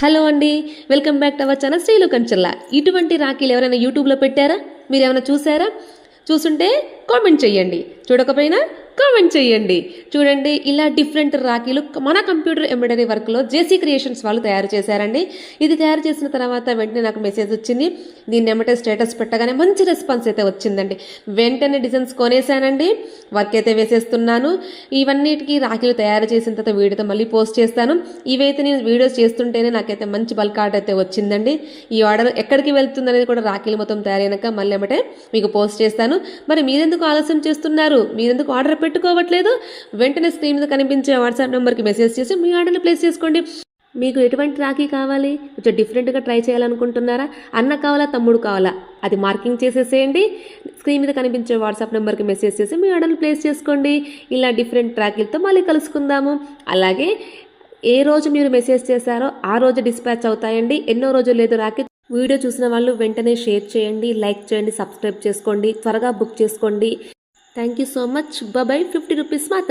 Hello అండి, welcome back to our channel Srilu Kancharla. ఇటువంటి రాఖీలు ఎవరైనా యూట్యూబ్లో పెట్టారా? మీరు ఏమైనా చూసారా? చూసుంటే కామెంట్ చేయండి, చూడకపోయినా కామెంట్ చేయండి. చూడండి, ఇలా డిఫరెంట్ రాఖీలు మన కంప్యూటర్ ఎంబ్రాయిడరీ వర్క్లో జేసీ క్రియేషన్స్ వాళ్ళు తయారు చేశారండి. ఇది తయారు చేసిన తర్వాత వెంటనే నాకు మెసేజ్ వచ్చింది. దీన్ని ఏమంటే స్టేటస్ పెట్టగానే మంచి రెస్పాన్స్ అయితే వచ్చిందండి. వెంటనే డిజైన్స్ కొనేసానండి, వర్క్ అయితే వేసేస్తున్నాను. ఇవన్నిటికీ రాఖీలు తయారు చేసిన తర్వాత వీడియోతో మళ్ళీ పోస్ట్ చేస్తాను. ఇవైతే నేను వీడియోస్ చేస్తుంటేనే నాకైతే మంచి బల్క్ ఆర్డర్ అయితే వచ్చిందండి. ఈ ఆర్డర్ ఎక్కడికి వెళ్తుంది అనేది కూడా రాఖీలు మొత్తం తయారైనాక మళ్ళీ ఏమంటే మీకు పోస్ట్ చేస్తాను. మరి మీరెందుకు ఆలస్యం చేస్తున్నారు? మీరెందుకు ఆర్డర్ పెట్టుకోవట్లేదు? వెంటనే స్క్రీన్ మీద కనిపించే వాట్సాప్ నెంబర్కి మెసేజ్ చేసి మీ ఆర్డర్ని ప్లేస్ చేసుకోండి. మీకు ఎటువంటి రాఖీ కావాలి? కొంచెం డిఫరెంట్గా ట్రై చేయాలనుకుంటున్నారా? అన్న కావాలా, తమ్ముడు కావాలా? అది మార్కింగ్ చేసేసేయండి. స్క్రీన్ మీద కనిపించే వాట్సాప్ నెంబర్కి మెసేజ్ చేసి మీ ఆర్డర్ని ప్లేస్ చేసుకోండి. ఇలా డిఫరెంట్ రాఖీలతో మళ్ళీ కలుసుకుందాము. అలాగే ఏ రోజు మీరు మెసేజ్ చేశారో ఆ రోజు డిస్పాచ్ అవుతాయండి. ఎన్నో రోజులు లేదు రాఖీ. వీడియో చూసిన వాళ్ళు వెంటనే షేర్ చేయండి, లైక్ చేయండి, సబ్స్క్రైబ్ చేసుకోండి, త్వరగా బుక్ చేసుకోండి. Thank you so much. Bye. 50 rupees మాత్రం.